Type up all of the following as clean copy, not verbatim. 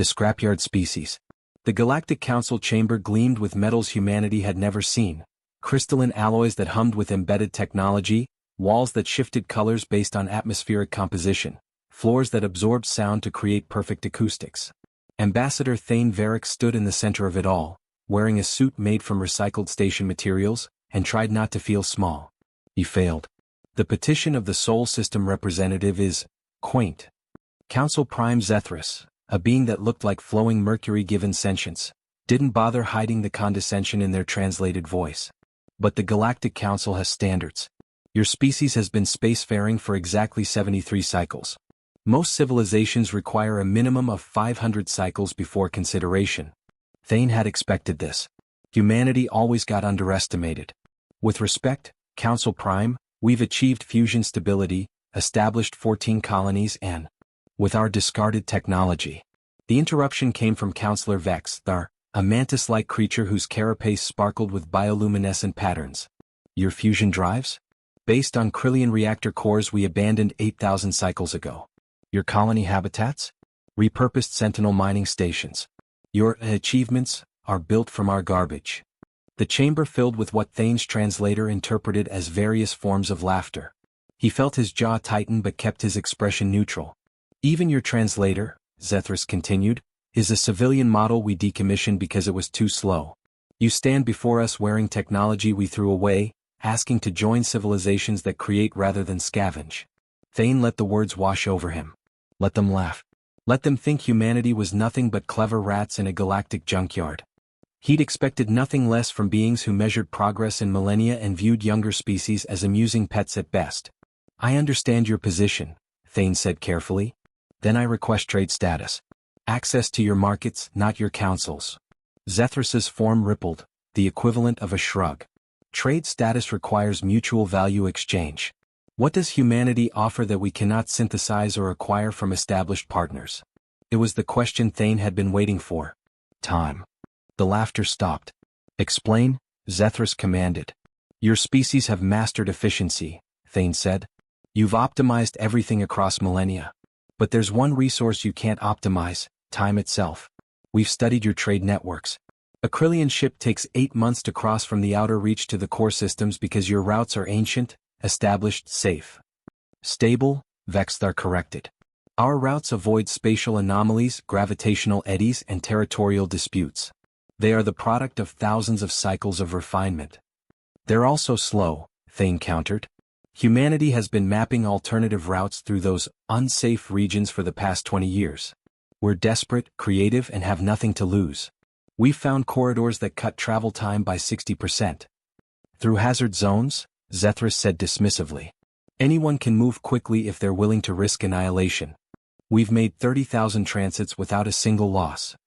The scrapyard species. The Galactic Council chamber gleamed with metals humanity had never seen, crystalline alloys that hummed with embedded technology, walls that shifted colors based on atmospheric composition, floors that absorbed sound to create perfect acoustics. Ambassador Thane Varric stood in the center of it all, wearing a suit made from recycled station materials, and tried not to feel small. He failed. The petition of the Sol System representative is quaint. Council Prime Zethris, a being that looked like flowing mercury given sentience, didn't bother hiding the condescension in their translated voice. But the Galactic Council has standards. Your species has been spacefaring for exactly 73 cycles. Most civilizations require a minimum of 500 cycles before consideration. Thane had expected this. Humanity always got underestimated. With respect, Council Prime, we've achieved fusion stability, established 14 colonies and, with our discarded technology. The interruption came from Counselor Vexthar, a mantis-like creature whose carapace sparkled with bioluminescent patterns. Your fusion drives? Based on Krillian reactor cores we abandoned 8,000 cycles ago. Your colony habitats? Repurposed sentinel mining stations. Your achievements are built from our garbage. The chamber filled with what Thane's translator interpreted as various forms of laughter. He felt his jaw tighten but kept his expression neutral. Even your translator, Zethris continued, is a civilian model we decommissioned because it was too slow. You stand before us wearing technology we threw away, asking to join civilizations that create rather than scavenge. Thane let the words wash over him. Let them laugh. Let them think humanity was nothing but clever rats in a galactic junkyard. He'd expected nothing less from beings who measured progress in millennia and viewed younger species as amusing pets at best. I understand your position, Thane said carefully. Then I request trade status. Access to your markets, not your councils. Zethris's form rippled, the equivalent of a shrug. Trade status requires mutual value exchange. What does humanity offer that we cannot synthesize or acquire from established partners? It was the question Thane had been waiting for. Time. The laughter stopped. Explain, Zethris commanded. Your species have mastered efficiency, Thane said. You've optimized everything across millennia. But there's one resource you can't optimize, time itself. We've studied your trade networks. A Krillian ship takes 8 months to cross from the outer reach to the core systems because your routes are ancient, established, safe. Stable, Vexthar corrected. Our routes avoid spatial anomalies, gravitational eddies, and territorial disputes. They are the product of thousands of cycles of refinement. They're also slow, Thane countered. Humanity has been mapping alternative routes through those unsafe regions for the past 20 years. We're desperate, creative, and have nothing to lose. We've found corridors that cut travel time by 60%. Through hazard zones, Zethris said dismissively. Anyone can move quickly if they're willing to risk annihilation. We've made 30,000 transits without a single loss.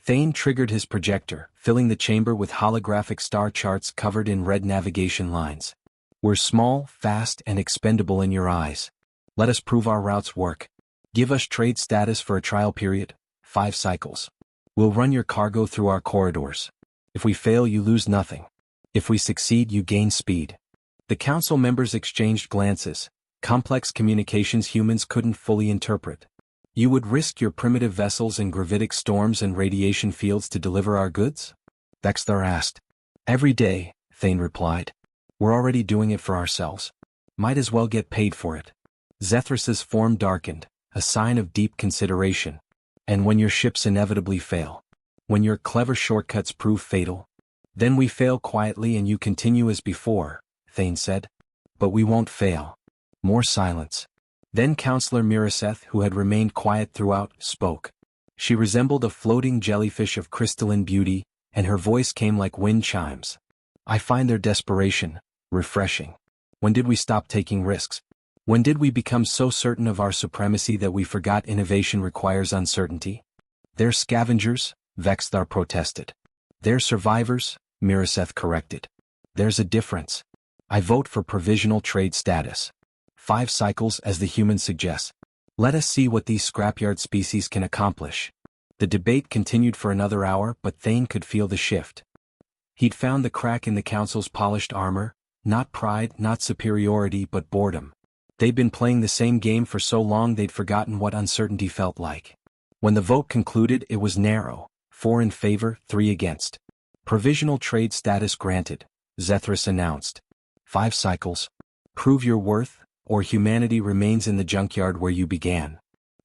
Thane triggered his projector, filling the chamber with holographic star charts covered in red navigation lines. We're small, fast, and expendable in your eyes. Let us prove our routes work. Give us trade status for a trial period, 5 cycles. We'll run your cargo through our corridors. If we fail, you lose nothing. If we succeed, you gain speed. The council members exchanged glances, complex communications humans couldn't fully interpret. You would risk your primitive vessels in gravitic storms and radiation fields to deliver our goods? Vexthar asked. Every day, Thane replied. We're already doing it for ourselves. Might as well get paid for it. Zethris's form darkened, a sign of deep consideration. And when your ships inevitably fail, when your clever shortcuts prove fatal, then we fail quietly and you continue as before, Thane said. But we won't fail. More silence. Then Counselor Miraseth, who had remained quiet throughout, spoke. She resembled a floating jellyfish of crystalline beauty, and her voice came like wind chimes. I find their desperation refreshing. When did we stop taking risks? When did we become so certain of our supremacy that we forgot innovation requires uncertainty? They're scavengers, Vexthar protested. They're survivors, Miraseth corrected. There's a difference. I vote for provisional trade status. 5 cycles as the human suggests. Let us see what these scrapyard species can accomplish. The debate continued for another hour, but Thane could feel the shift. He'd found the crack in the council's polished armor, not pride, not superiority, but boredom. They'd been playing the same game for so long they'd forgotten what uncertainty felt like. When the vote concluded, it was narrow, 4 in favor, 3 against. Provisional trade status granted, Zethris announced. 5 cycles. Prove your worth, or humanity remains in the junkyard where you began.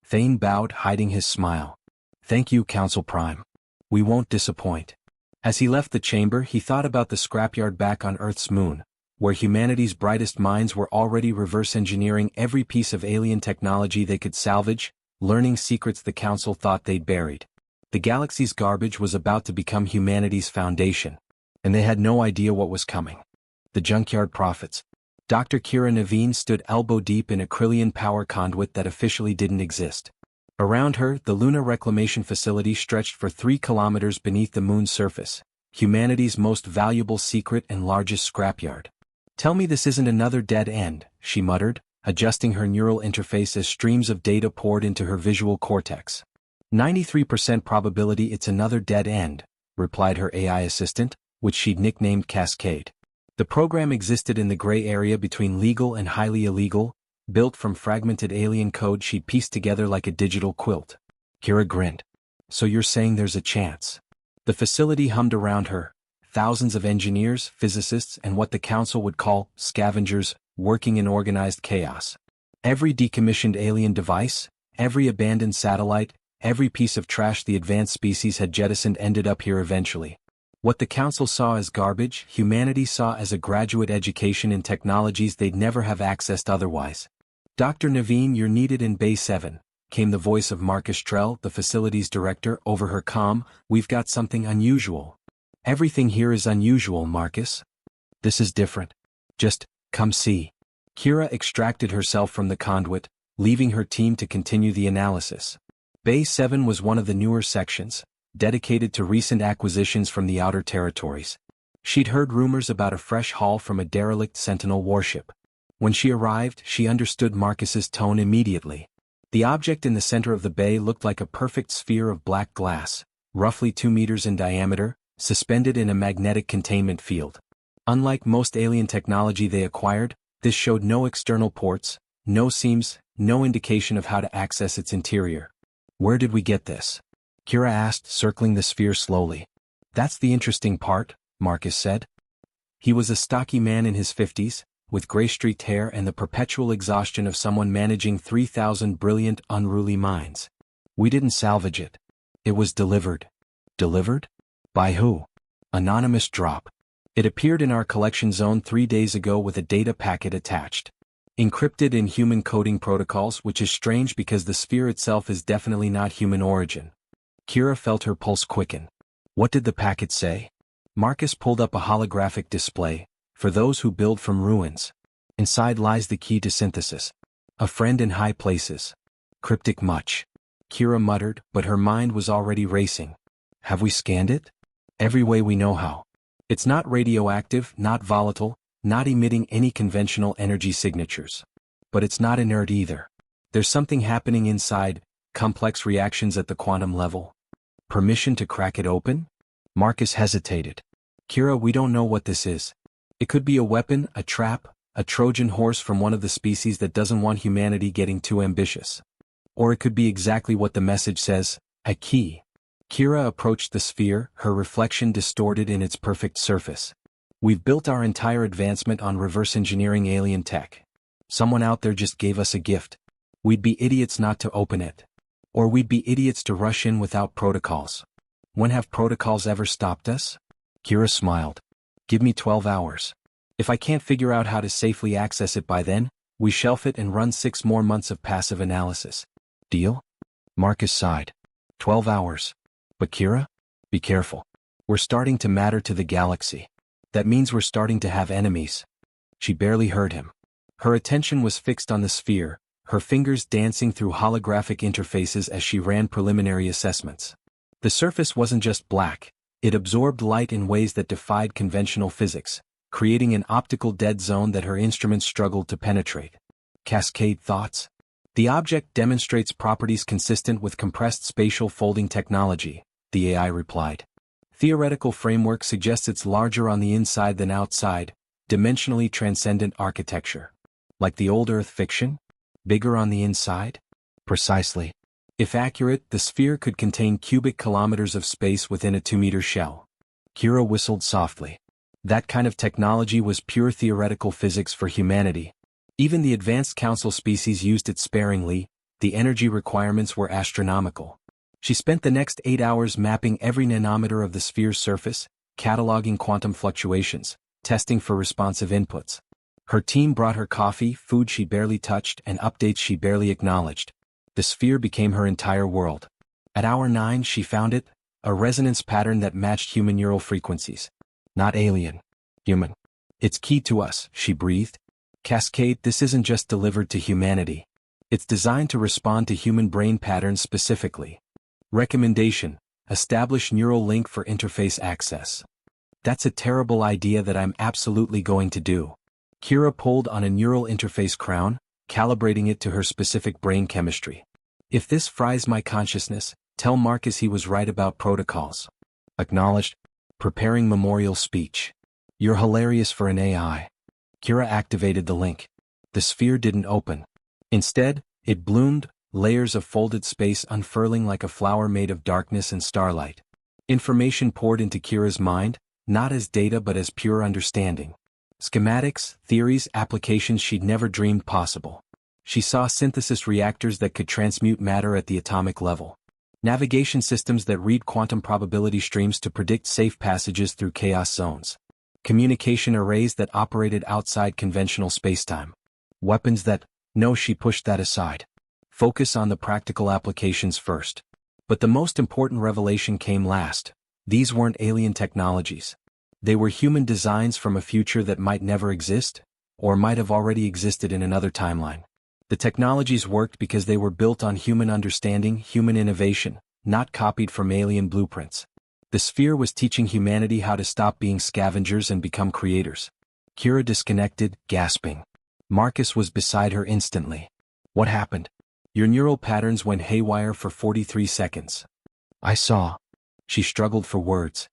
Thane bowed, hiding his smile. Thank you, Council Prime. We won't disappoint. As he left the chamber, he thought about the scrapyard back on Earth's moon, where humanity's brightest minds were already reverse engineering every piece of alien technology they could salvage, learning secrets the Council thought they'd buried. The galaxy's garbage was about to become humanity's foundation, and they had no idea what was coming. The junkyard prophets. Dr. Kira Naveen stood elbow-deep in a Krillian power conduit that officially didn't exist. Around her, the lunar reclamation facility stretched for 3 kilometers beneath the moon's surface, humanity's most valuable secret and largest scrapyard. Tell me this isn't another dead end, she muttered, adjusting her neural interface as streams of data poured into her visual cortex. 93% probability it's another dead end, replied her AI assistant, which she'd nicknamed Cascade. The program existed in the gray area between legal and highly illegal, built from fragmented alien code she'd pieced together like a digital quilt. Kira grinned. So you're saying there's a chance? The facility hummed around her, thousands of engineers, physicists, and what the Council would call scavengers, working in organized chaos. Every decommissioned alien device, every abandoned satellite, every piece of trash the advanced species had jettisoned ended up here eventually. What the Council saw as garbage, humanity saw as a graduate education in technologies they'd never have accessed otherwise. Dr. Naveen, you're needed in Bay 7, came the voice of Marcus Trell, the facility's director, over her comm. We've got something unusual. Everything here is unusual, Marcus. This is different. Just, come see. Kira extracted herself from the conduit, leaving her team to continue the analysis. Bay 7 was one of the newer sections, dedicated to recent acquisitions from the outer territories. She'd heard rumors about a fresh haul from a derelict Sentinel warship. When she arrived, she understood Marcus's tone immediately. The object in the center of the bay looked like a perfect sphere of black glass, roughly 2 meters in diameter, suspended in a magnetic containment field. Unlike most alien technology they acquired, this showed no external ports, no seams, no indication of how to access its interior. Where did we get this? Kira asked, circling the sphere slowly. That's the interesting part, Marcus said. He was a stocky man in his 50s, with gray-streaked hair and the perpetual exhaustion of someone managing 3,000 brilliant, unruly minds. We didn't salvage it. It was delivered. Delivered? By who? Anonymous drop. It appeared in our collection zone 3 days ago with a data packet attached. Encrypted in human coding protocols, which is strange because the sphere itself is definitely not human origin. Kira felt her pulse quicken. What did the packet say? Marcus pulled up a holographic display. For those who build from ruins. Inside lies the key to synthesis. A friend in high places. Cryptic much. Kira muttered, but her mind was already racing. Have we scanned it? Every way we know how. It's not radioactive, not volatile, not emitting any conventional energy signatures. But it's not inert either. There's something happening inside, complex reactions at the quantum level. Permission to crack it open? Marcus hesitated. Kira, we don't know what this is. It could be a weapon, a trap, a Trojan horse from one of the species that doesn't want humanity getting too ambitious. Or it could be exactly what the message says, a key. Kira approached the sphere, her reflection distorted in its perfect surface. We've built our entire advancement on reverse engineering alien tech. Someone out there just gave us a gift. We'd be idiots not to open it. Or we'd be idiots to rush in without protocols. When have protocols ever stopped us? Kira smiled. Give me 12 hours. If I can't figure out how to safely access it by then, we shelf it and run 6 more months of passive analysis. Deal? Marcus sighed. 12 hours. But Kira? Be careful. We're starting to matter to the galaxy. That means we're starting to have enemies. She barely heard him. Her attention was fixed on the sphere, her fingers dancing through holographic interfaces as she ran preliminary assessments. The surface wasn't just black. It absorbed light in ways that defied conventional physics, creating an optical dead zone that her instruments struggled to penetrate. Cascade thoughts? The object demonstrates properties consistent with compressed spatial folding technology, the AI replied. Theoretical framework suggests it's larger on the inside than outside, dimensionally transcendent architecture. Like the old Earth fiction? Bigger on the inside? Precisely. If accurate, the sphere could contain cubic kilometers of space within a 2-meter shell. Kira whistled softly. That kind of technology was pure theoretical physics for humanity. Even the advanced council species used it sparingly. The energy requirements were astronomical. She spent the next 8 hours mapping every nanometer of the sphere's surface, cataloging quantum fluctuations, testing for responsive inputs. Her team brought her coffee, food she barely touched, and updates she barely acknowledged. The sphere became her entire world. At hour 9 she found it, a resonance pattern that matched human neural frequencies. Not alien. Human. It's key to us, she breathed. Cascade, this isn't just delivered to humanity. It's designed to respond to human brain patterns specifically. Recommendation: establish neural link for interface access. That's a terrible idea that I'm absolutely going to do. Kira pulled on a neural interface crown, calibrating it to her specific brain chemistry. If this fries my consciousness, tell Marcus he was right about protocols. Acknowledged. Preparing memorial speech. You're hilarious for an AI. Kira activated the link. The sphere didn't open. Instead, it bloomed, layers of folded space unfurling like a flower made of darkness and starlight. Information poured into Kira's mind, not as data but as pure understanding. Schematics, theories, applications she'd never dreamed possible. She saw synthesis reactors that could transmute matter at the atomic level. Navigation systems that read quantum probability streams to predict safe passages through chaos zones. Communication arrays that operated outside conventional spacetime. Weapons that, no, she pushed that aside. Focus on the practical applications first. But the most important revelation came last. These weren't alien technologies. They were human designs from a future that might never exist, or might have already existed in another timeline. The technologies worked because they were built on human understanding, human innovation, not copied from alien blueprints. The sphere was teaching humanity how to stop being scavengers and become creators. Kira disconnected, gasping. Marcus was beside her instantly. What happened? Your neural patterns went haywire for 43 seconds. I saw. She struggled for words.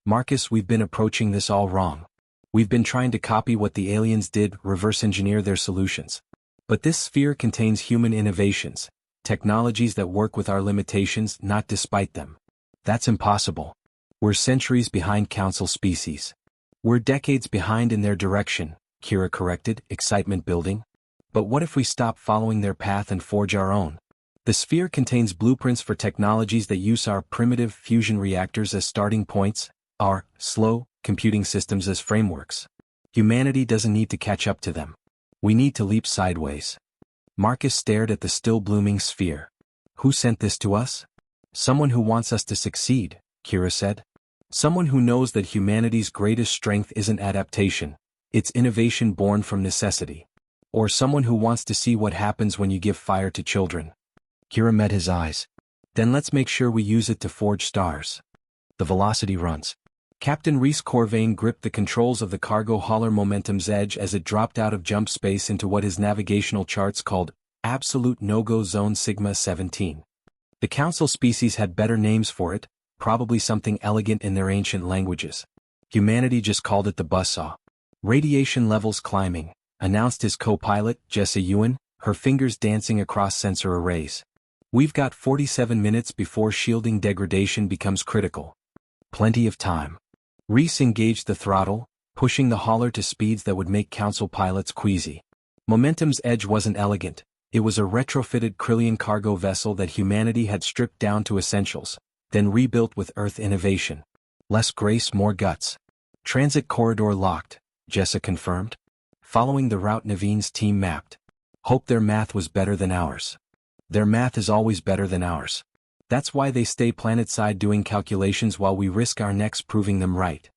Marcus, we've been approaching this all wrong. We've been trying to copy what the aliens did, reverse engineer their solutions. But this sphere contains human innovations, technologies that work with our limitations, not despite them. That's impossible. We're centuries behind council species. We're decades behind in their direction, Kira corrected, excitement building. But what if we stop following their path and forge our own? The sphere contains blueprints for technologies that use our primitive fusion reactors as starting points, our slow computing systems as frameworks. Humanity doesn't need to catch up to them. We need to leap sideways. Marcus stared at the still blooming sphere. Who sent this to us? Someone who wants us to succeed, Kira said. Someone who knows that humanity's greatest strength isn't adaptation, it's innovation born from necessity. Or someone who wants to see what happens when you give fire to children. Kira met his eyes. Then let's make sure we use it to forge stars. The velocity runs. Captain Reese Corvain gripped the controls of the cargo hauler Momentum's Edge as it dropped out of jump space into what his navigational charts called Absolute No-Go Zone Sigma 17. The council species had better names for it, probably something elegant in their ancient languages. Humanity just called it the buzzsaw. Radiation levels climbing, announced his co-pilot, Jessa Ewan, her fingers dancing across sensor arrays. We've got 47 minutes before shielding degradation becomes critical. Plenty of time. Reese engaged the throttle, pushing the hauler to speeds that would make council pilots queasy. Momentum's Edge wasn't elegant. It was a retrofitted Krillian cargo vessel that humanity had stripped down to essentials, then rebuilt with Earth innovation. Less grace, more guts. Transit corridor locked, Jessa confirmed. Following the route Naveen's team mapped. Hope their math was better than ours. Their math is always better than ours. That's why they stay planetside doing calculations while we risk our necks proving them right.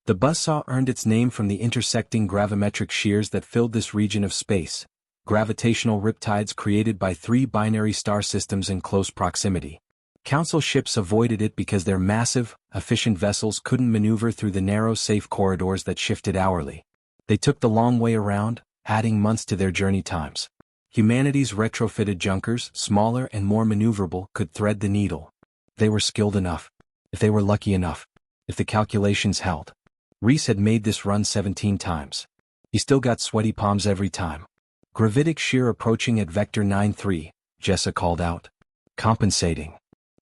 The buzzsaw earned its name from the intersecting gravimetric shears that filled this region of space, gravitational riptides created by 3 binary star systems in close proximity. Council ships avoided it because their massive, efficient vessels couldn't maneuver through the narrow safe corridors that shifted hourly. They took the long way around, adding months to their journey times. Humanity's retrofitted junkers, smaller and more maneuverable, could thread the needle. They were skilled enough. If they were lucky enough. If the calculations held. Reese had made this run 17 times. He still got sweaty palms every time. Gravitic shear approaching at vector 9-3, Jessa called out. Compensating.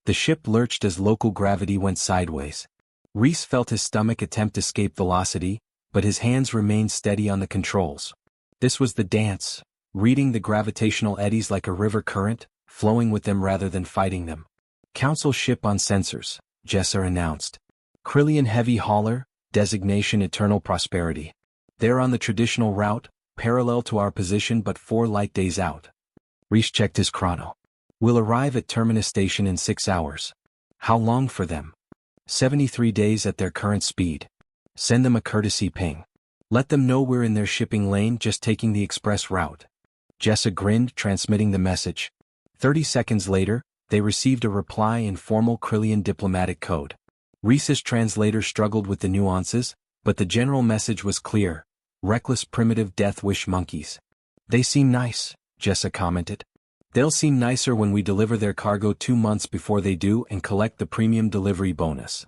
The ship lurched as local gravity went sideways. Reese felt his stomach attempt escape velocity, but his hands remained steady on the controls. This was the dance, reading the gravitational eddies like a river current, flowing with them rather than fighting them. Council ship on sensors, Jessa announced. Krillian heavy hauler, designation Eternal Prosperity. They're on the traditional route, parallel to our position but 4 light days out. Reese checked his chrono. We'll arrive at Terminus Station in 6 hours. How long for them? 73 days at their current speed. Send them a courtesy ping. Let them know we're in their shipping lane just taking the express route. Jessa grinned, transmitting the message. 30 seconds later, they received a reply in formal Krillian diplomatic code. Reese's translator struggled with the nuances, but the general message was clear. Reckless primitive death wish monkeys. They seem nice, Jessa commented. They'll seem nicer when we deliver their cargo 2 months before they do and collect the premium delivery bonus.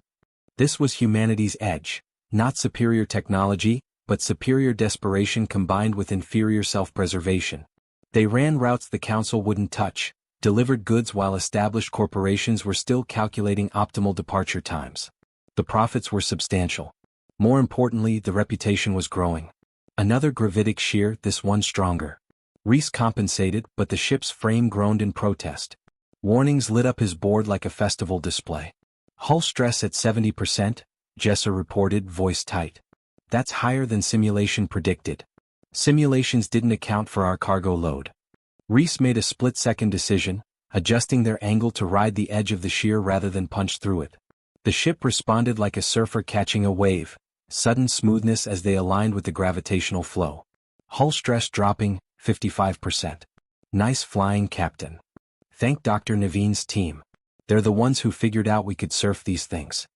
This was humanity's edge, not superior technology, but superior desperation combined with inferior self-preservation. They ran routes the council wouldn't touch, delivered goods while established corporations were still calculating optimal departure times. The profits were substantial. More importantly, the reputation was growing. Another gravitic shear, this one stronger. Reese compensated, but the ship's frame groaned in protest. Warnings lit up his board like a festival display. Hull stress at 70%, Jessa reported, voice tight. That's higher than simulation predicted. Simulations didn't account for our cargo load. Reese made a split-second decision, adjusting their angle to ride the edge of the shear rather than punch through it. The ship responded like a surfer catching a wave, sudden smoothness as they aligned with the gravitational flow. Hull stress dropping, 55%. Nice flying, Captain. Thank Dr. Naveen's team. They're the ones who figured out we could surf these things.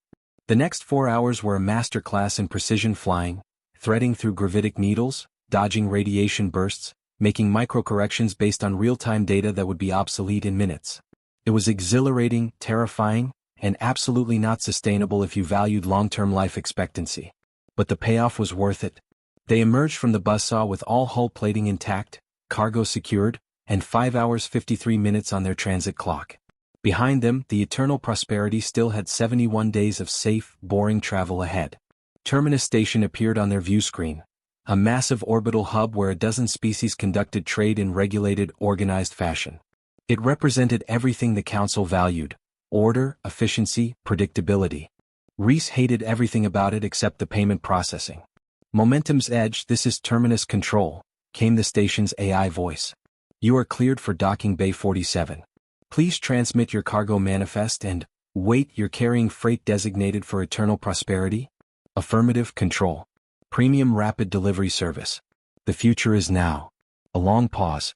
The next 4 hours were a masterclass in precision flying, threading through gravitic needles, dodging radiation bursts, making micro-corrections based on real-time data that would be obsolete in minutes. It was exhilarating, terrifying, and absolutely not sustainable if you valued long-term life expectancy. But the payoff was worth it. They emerged from the buzzsaw with all hull plating intact, cargo secured, and 5 hours 53 minutes on their transit clock. Behind them, the Eternal Prosperity still had 71 days of safe, boring travel ahead. Terminus Station appeared on their view screen, a massive orbital hub where a dozen species conducted trade in regulated, organized fashion. It represented everything the Council valued: order, efficiency, predictability. Reese hated everything about it except the payment processing. Momentum's edge, this is Terminus Control, came the station's AI voice. You are cleared for docking Bay 47. Please transmit your cargo manifest and, wait, you're carrying freight designated for Eternal Prosperity? Affirmative, Control. Premium rapid delivery service. The future is now. A long pause.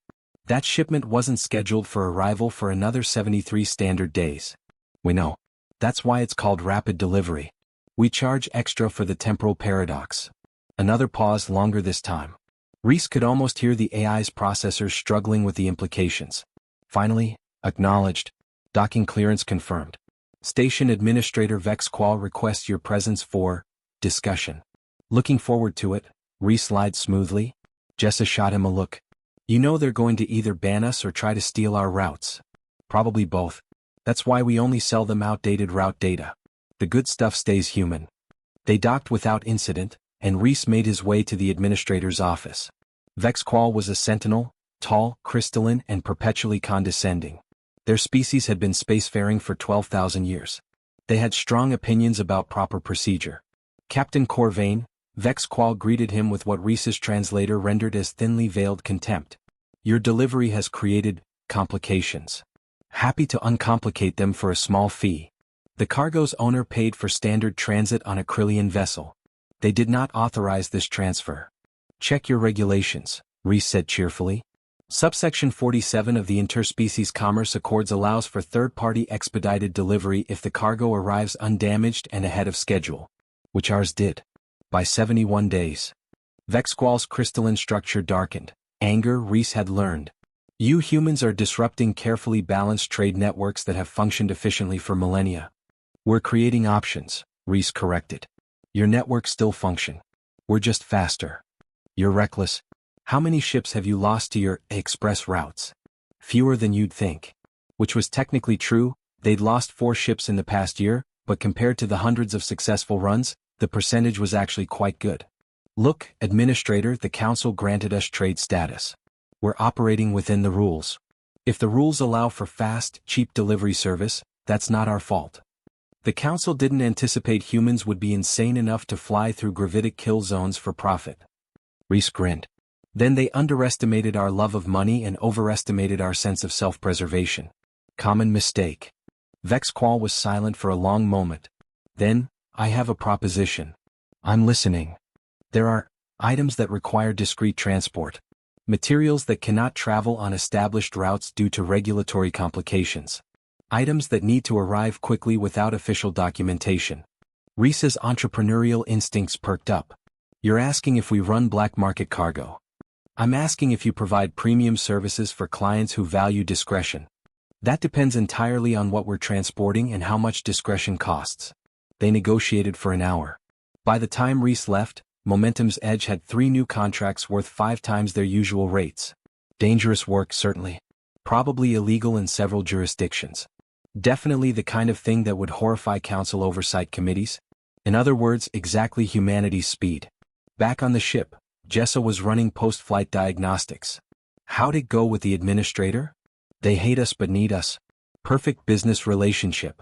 That shipment wasn't scheduled for arrival for another 73 standard days. We know. That's why it's called rapid delivery. We charge extra for the temporal paradox. Another pause, longer this time. Reese could almost hear the AI's processors struggling with the implications. Finally, acknowledged. Docking clearance confirmed. Station Administrator Vex Qual requests your presence for discussion. Looking forward to it, Reese lied smoothly. Jessa shot him a look. You know they're going to either ban us or try to steal our routes. Probably both. That's why we only sell them outdated route data. The good stuff stays human. They docked without incident, and Reese made his way to the administrator's office. Vex Qual was a sentinel, tall, crystalline, and perpetually condescending. Their species had been spacefaring for 12,000 years. They had strong opinions about proper procedure. Captain Corvain, Vex Qual greeted him with what Reese's translator rendered as thinly veiled contempt. Your delivery has created complications. Happy to uncomplicate them for a small fee. The cargo's owner paid for standard transit on a Krillian vessel. They did not authorize this transfer. Check your regulations, Reese said cheerfully. Subsection 47 of the Interspecies Commerce Accords allows for third-party expedited delivery if the cargo arrives undamaged and ahead of schedule, which ours did, by 71 days. Vex Qual's crystalline structure darkened. Anger, Reese had learned. You humans are disrupting carefully balanced trade networks that have functioned efficiently for millennia. We're creating options, Reese corrected. Your networks still function. We're just faster. You're reckless. How many ships have you lost to your express routes? Fewer than you'd think. Which was technically true. They'd lost 4 ships in the past year, but compared to the hundreds of successful runs, the percentage was actually quite good. Look, Administrator, the Council granted us trade status. We're operating within the rules. If the rules allow for fast, cheap delivery service, that's not our fault. The Council didn't anticipate humans would be insane enough to fly through gravitic kill zones for profit. Reese grinned. Then they underestimated our love of money and overestimated our sense of self-preservation. Common mistake. Vexqual was silent for a long moment. Then, I have a proposition. I'm listening. There are items that require discreet transport. Materials that cannot travel on established routes due to regulatory complications. Items that need to arrive quickly without official documentation. Reese's entrepreneurial instincts perked up. You're asking if we run black market cargo. I'm asking if you provide premium services for clients who value discretion. That depends entirely on what we're transporting and how much discretion costs. They negotiated for an hour. By the time Reese left, Momentum's Edge had 3 new contracts worth 5 times their usual rates. Dangerous work, certainly. Probably illegal in several jurisdictions. Definitely the kind of thing that would horrify council oversight committees. In other words, exactly humanity's speed. Back on the ship, Jessa was running post-flight diagnostics. How'd it go with the administrator? They hate us but need us. Perfect business relationship.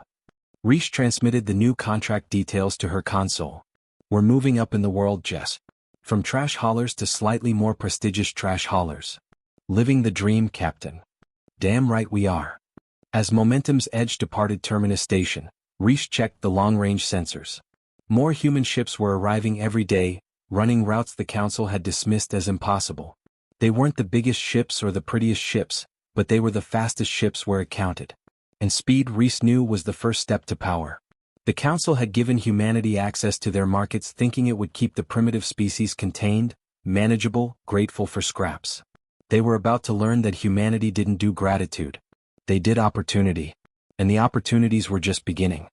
Reese transmitted the new contract details to her console. We're moving up in the world, Jess. From trash haulers to slightly more prestigious trash haulers. Living the dream, Captain. Damn right we are. As Momentum's Edge departed Terminus Station, Reese checked the long-range sensors. More human ships were arriving every day, running routes the Council had dismissed as impossible. They weren't the biggest ships or the prettiest ships, but they were the fastest ships where it counted. And speed, Reese knew, was the first step to power. The Council had given humanity access to their markets thinking it would keep the primitive species contained, manageable, grateful for scraps. They were about to learn that humanity didn't do gratitude. They did opportunity. And the opportunities were just beginning.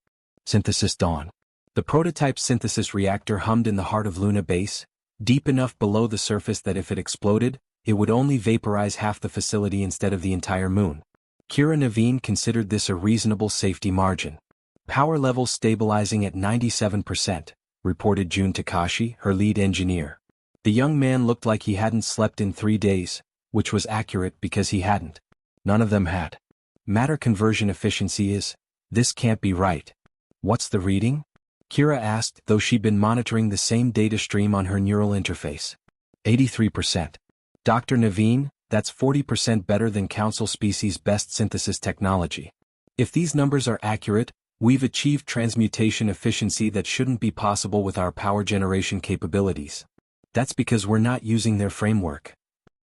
Synthesis dawn. The prototype synthesis reactor hummed in the heart of Luna Base, deep enough below the surface that if it exploded, it would only vaporize half the facility instead of the entire moon. Kira Naveen considered this a reasonable safety margin. Power levels stabilizing at 97%, reported Jun Takashi, her lead engineer. The young man looked like he hadn't slept in 3 days, which was accurate because he hadn't. None of them had. Matter conversion efficiency is, this can't be right. What's the reading? Kira asked, though she'd been monitoring the same data stream on her neural interface. 83%. Dr. Naveen, that's 40% better than Council species' best synthesis technology. If these numbers are accurate, we've achieved transmutation efficiency that shouldn't be possible with our power generation capabilities. That's because we're not using their framework.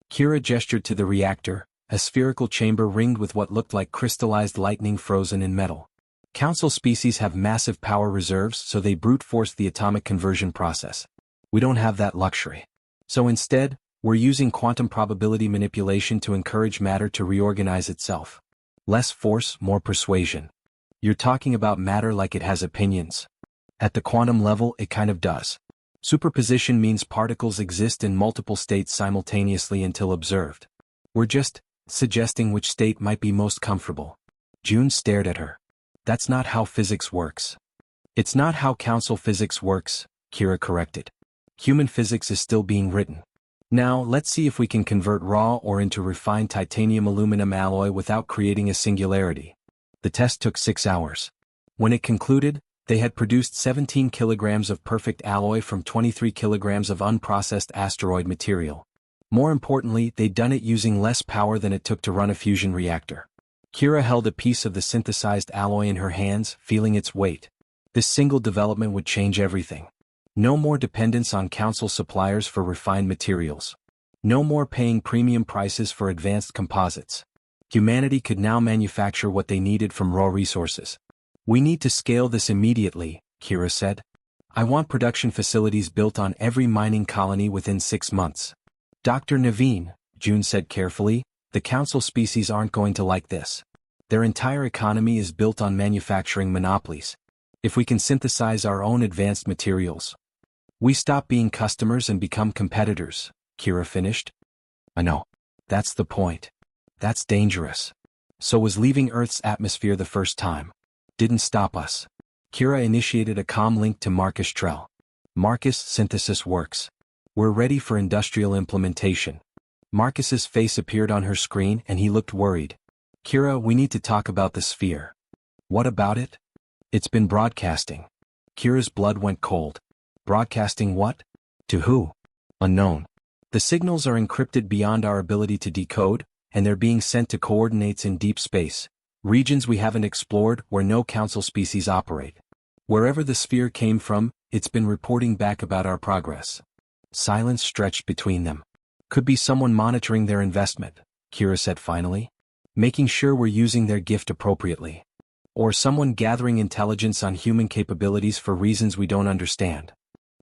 Kira gestured to the reactor, a spherical chamber ringed with what looked like crystallized lightning frozen in metal. Council species have massive power reserves, so they brute force the atomic conversion process. We don't have that luxury. So instead, we're using quantum probability manipulation to encourage matter to reorganize itself. Less force, more persuasion. You're talking about matter like it has opinions. At the quantum level, it kind of does. Superposition means particles exist in multiple states simultaneously until observed. We're just suggesting which state might be most comfortable. June stared at her. That's not how physics works. It's not how Council physics works, Kira corrected. Human physics is still being written. Now, let's see if we can convert raw ore into refined titanium aluminum alloy without creating a singularity. The test took 6 hours. When it concluded, they had produced 17 kilograms of perfect alloy from 23 kilograms of unprocessed asteroid material. More importantly, they'd done it using less power than it took to run a fusion reactor. Kira held a piece of the synthesized alloy in her hands, feeling its weight. This single development would change everything. No more dependence on Council suppliers for refined materials. No more paying premium prices for advanced composites. Humanity could now manufacture what they needed from raw resources. We need to scale this immediately, Kira said. I want production facilities built on every mining colony within 6 months. Dr. Naveen, June said carefully, the Council species aren't going to like this. Their entire economy is built on manufacturing monopolies. If we can synthesize our own advanced materials, we stop being customers and become competitors, Kira finished. I know. That's the point. That's dangerous. So was leaving Earth's atmosphere the first time. Didn't stop us. Kira initiated a calm link to Marcus Trell. Marcus, synthesis works. We're ready for industrial implementation. Marcus's face appeared on her screen and he looked worried. Kira, we need to talk about the sphere. What about it? It's been broadcasting. Kira's blood went cold. Broadcasting what? To who? Unknown. The signals are encrypted beyond our ability to decode, and they're being sent to coordinates in deep space, regions we haven't explored where no council species operate. Wherever the sphere came from, it's been reporting back about our progress. Silence stretched between them. Could be someone monitoring their investment, Kira said finally. Making sure we're using their gift appropriately. Or someone gathering intelligence on human capabilities for reasons we don't understand.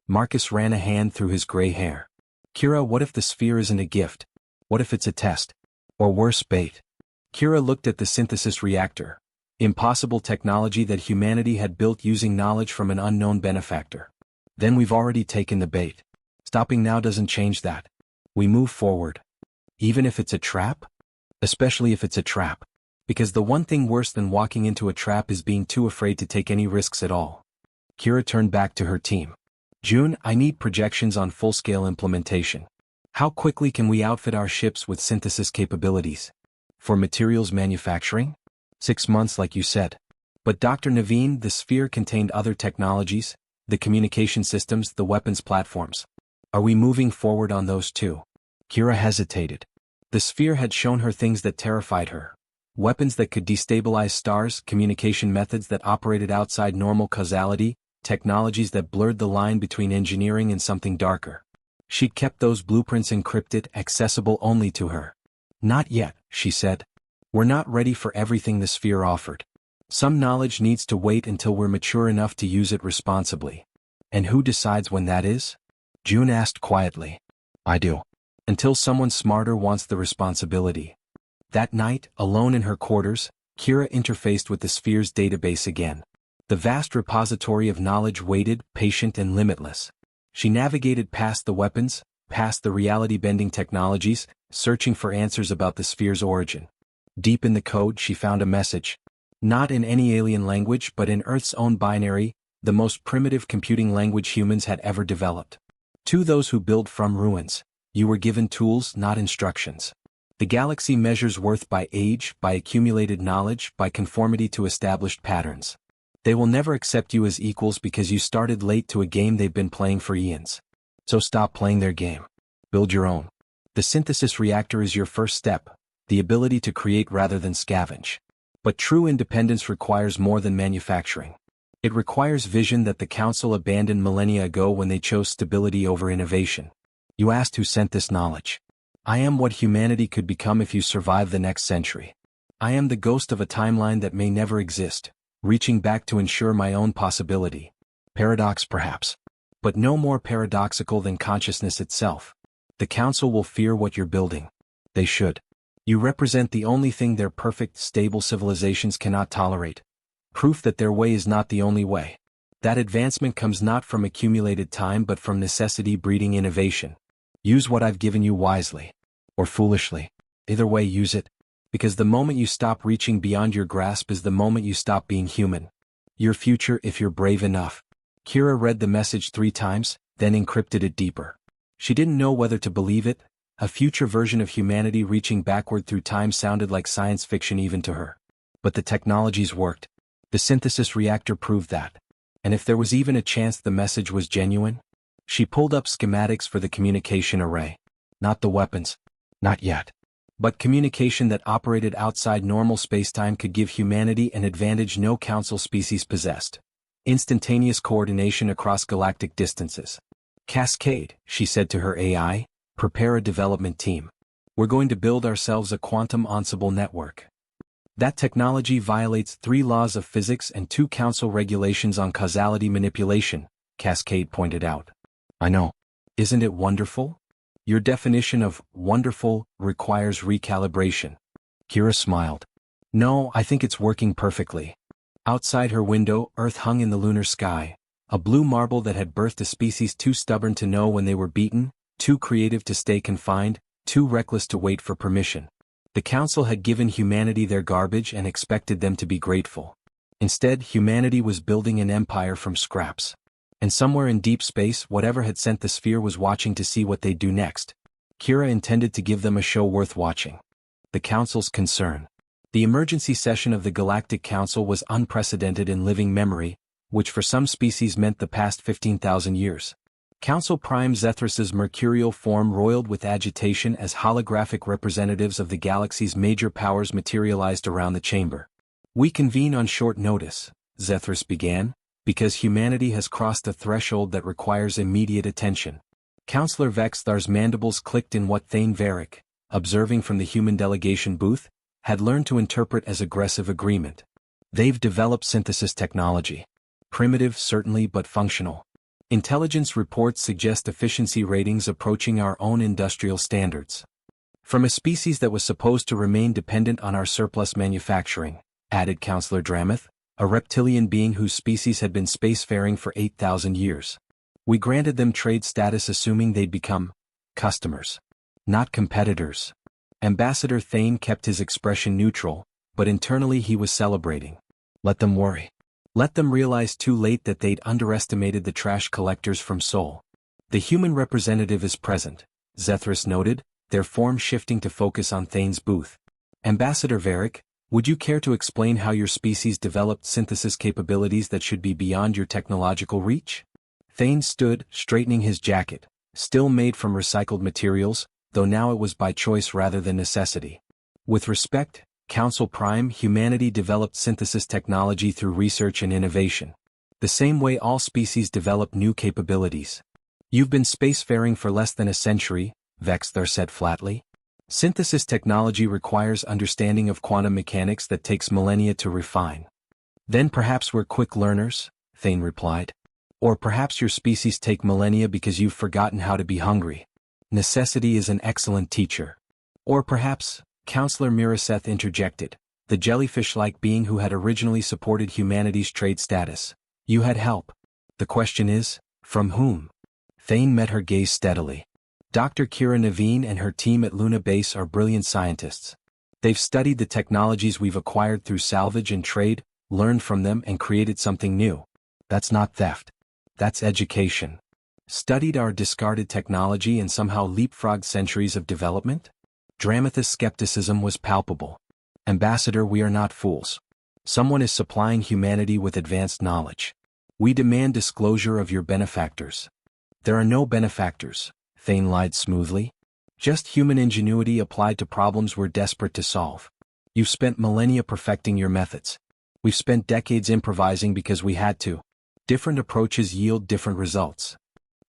Marcus ran a hand through his gray hair. Kira, what if the sphere isn't a gift? What if it's a test? Or worse, bait? Kira looked at the synthesis reactor. Impossible technology that humanity had built using knowledge from an unknown benefactor. Then we've already taken the bait. Stopping now doesn't change that. We move forward. Even if it's a trap? Especially if it's a trap. Because the one thing worse than walking into a trap is being too afraid to take any risks at all. Kira turned back to her team. June, I need projections on full-scale implementation. How quickly can we outfit our ships with synthesis capabilities? For materials manufacturing? 6 months like you said. But Dr. Naveen, the sphere contained other technologies, the communication systems, the weapons platforms. Are we moving forward on those too? Kira hesitated. The sphere had shown her things that terrified her. Weapons that could destabilize stars, communication methods that operated outside normal causality, technologies that blurred the line between engineering and something darker. She'd kept those blueprints encrypted, accessible only to her. Not yet, she said. We're not ready for everything the sphere offered. Some knowledge needs to wait until we're mature enough to use it responsibly. And who decides when that is? June asked quietly. I do. Until someone smarter wants the responsibility. That night, alone in her quarters, Kira interfaced with the sphere's database again. The vast repository of knowledge waited, patient and limitless. She navigated past the weapons, past the reality-bending technologies, searching for answers about the sphere's origin. Deep in the code, she found a message. Not in any alien language but in Earth's own binary, the most primitive computing language humans had ever developed. To those who build from ruins, you were given tools, not instructions. The galaxy measures worth by age, by accumulated knowledge, by conformity to established patterns. They will never accept you as equals because you started late to a game they've been playing for eons. So stop playing their game. Build your own. The synthesis reactor is your first step, the ability to create rather than scavenge. But true independence requires more than manufacturing. It requires vision that the Council abandoned millennia ago when they chose stability over innovation. You asked who sent this knowledge. I am what humanity could become if you survive the next century. I am the ghost of a timeline that may never exist, reaching back to ensure my own possibility. Paradox perhaps. But no more paradoxical than consciousness itself. The Council will fear what you're building. They should. You represent the only thing their perfect, stable civilizations cannot tolerate. Proof that their way is not the only way. That advancement comes not from accumulated time but from necessity breeding innovation. Use what I've given you wisely. Or foolishly. Either way, use it. Because the moment you stop reaching beyond your grasp is the moment you stop being human. Your future if you're brave enough. Kira read the message 3 times, then encrypted it deeper. She didn't know whether to believe it. A future version of humanity reaching backward through time sounded like science fiction even to her. But the technologies worked. The synthesis reactor proved that. And if there was even a chance the message was genuine? She pulled up schematics for the communication array. Not the weapons. Not yet. But communication that operated outside normal spacetime could give humanity an advantage no Council species possessed. Instantaneous coordination across galactic distances. Cascade, she said to her AI, prepare a development team. We're going to build ourselves a quantum ensemble network. That technology violates 3 laws of physics and 2 Council regulations on causality manipulation, Cascade pointed out. I know. Isn't it wonderful? Your definition of wonderful requires recalibration. Kira smiled. No, I think it's working perfectly. Outside her window, Earth hung in the lunar sky, a blue marble that had birthed a species too stubborn to know when they were beaten, too creative to stay confined, too reckless to wait for permission. The council had given humanity their garbage and expected them to be grateful. Instead, humanity was building an empire from scraps. And somewhere in deep space, whatever had sent the sphere was watching to see what they'd do next. Kira intended to give them a show worth watching. The council's concern. The emergency session of the Galactic Council was unprecedented in living memory, which for some species meant the past 15,000 years. Council Prime Zethris's mercurial form roiled with agitation as holographic representatives of the galaxy's major powers materialized around the chamber. "We convene on short notice," Zethris began, "because humanity has crossed a threshold that requires immediate attention." Councillor Vexthar's mandibles clicked in what Thane Varric, observing from the human delegation booth, had learned to interpret as aggressive agreement. "They've developed synthesis technology. Primitive, certainly, but functional. Intelligence reports suggest efficiency ratings approaching our own industrial standards. From a species that was supposed to remain dependent on our surplus manufacturing," added Councillor Drameth, "a reptilian being whose species had been spacefaring for 8,000 years. We granted them trade status assuming they'd become customers, not competitors." Ambassador Thane kept his expression neutral, but internally he was celebrating. Let them worry. Let them realize too late that they'd underestimated the trash collectors from Sol. "The human representative is present," Zethris noted, their form shifting to focus on Thane's booth. "Ambassador Varric, would you care to explain how your species developed synthesis capabilities that should be beyond your technological reach?" Thane stood, straightening his jacket, still made from recycled materials, though now it was by choice rather than necessity. "With respect, Council Prime, humanity developed synthesis technology through research and innovation. The same way all species develop new capabilities. You've been spacefaring for less than a century," Vexthar said flatly. "Synthesis technology requires understanding of quantum mechanics that takes millennia to refine." "Then perhaps we're quick learners," Thane replied. "Or perhaps your species take millennia because you've forgotten how to be hungry. Necessity is an excellent teacher." "Or perhaps," Councillor Miraseth interjected, the jellyfish-like being who had originally supported humanity's trade status, "you had help. The question is, from whom?" Thane met her gaze steadily. "Dr. Kira Naveen and her team at Luna Base are brilliant scientists. They've studied the technologies we've acquired through salvage and trade, learned from them and created something new. That's not theft. That's education. Studied our discarded technology and somehow leapfrogged centuries of development?" Drameth's skepticism was palpable. "Ambassador, we are not fools. Someone is supplying humanity with advanced knowledge. We demand disclosure of your benefactors." "There are no benefactors," Thane lied smoothly. "Just human ingenuity applied to problems we're desperate to solve. You've spent millennia perfecting your methods. We've spent decades improvising because we had to. Different approaches yield different results."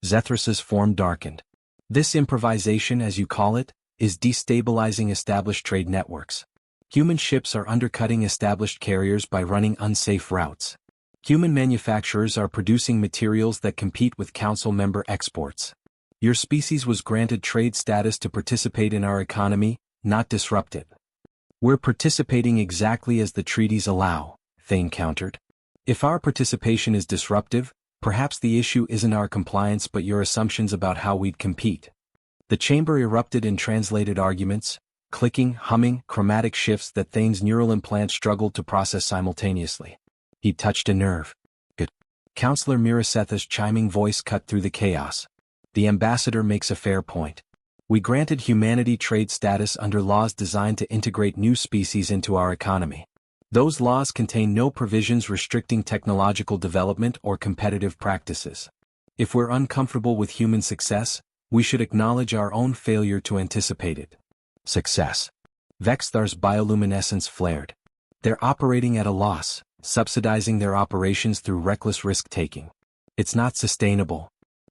Zethris's form darkened. "This improvisation, as you call it, is destabilizing established trade networks. Human ships are undercutting established carriers by running unsafe routes. Human manufacturers are producing materials that compete with council member exports. Your species was granted trade status to participate in our economy, not disrupt it." "We're participating exactly as the treaties allow," Thane countered. "If our participation is disruptive, perhaps the issue isn't our compliance but your assumptions about how we'd compete." The chamber erupted in translated arguments, clicking, humming, chromatic shifts that Thane's neural implant struggled to process simultaneously. He touched a nerve. "Good." Councillor Miraseth's chiming voice cut through the chaos. "The ambassador makes a fair point. We granted humanity trade status under laws designed to integrate new species into our economy. Those laws contain no provisions restricting technological development or competitive practices. If we're uncomfortable with human success, we should acknowledge our own failure to anticipate it." "Success." Vexthar's bioluminescence flared. "They're operating at a loss, subsidizing their operations through reckless risk-taking. It's not sustainable.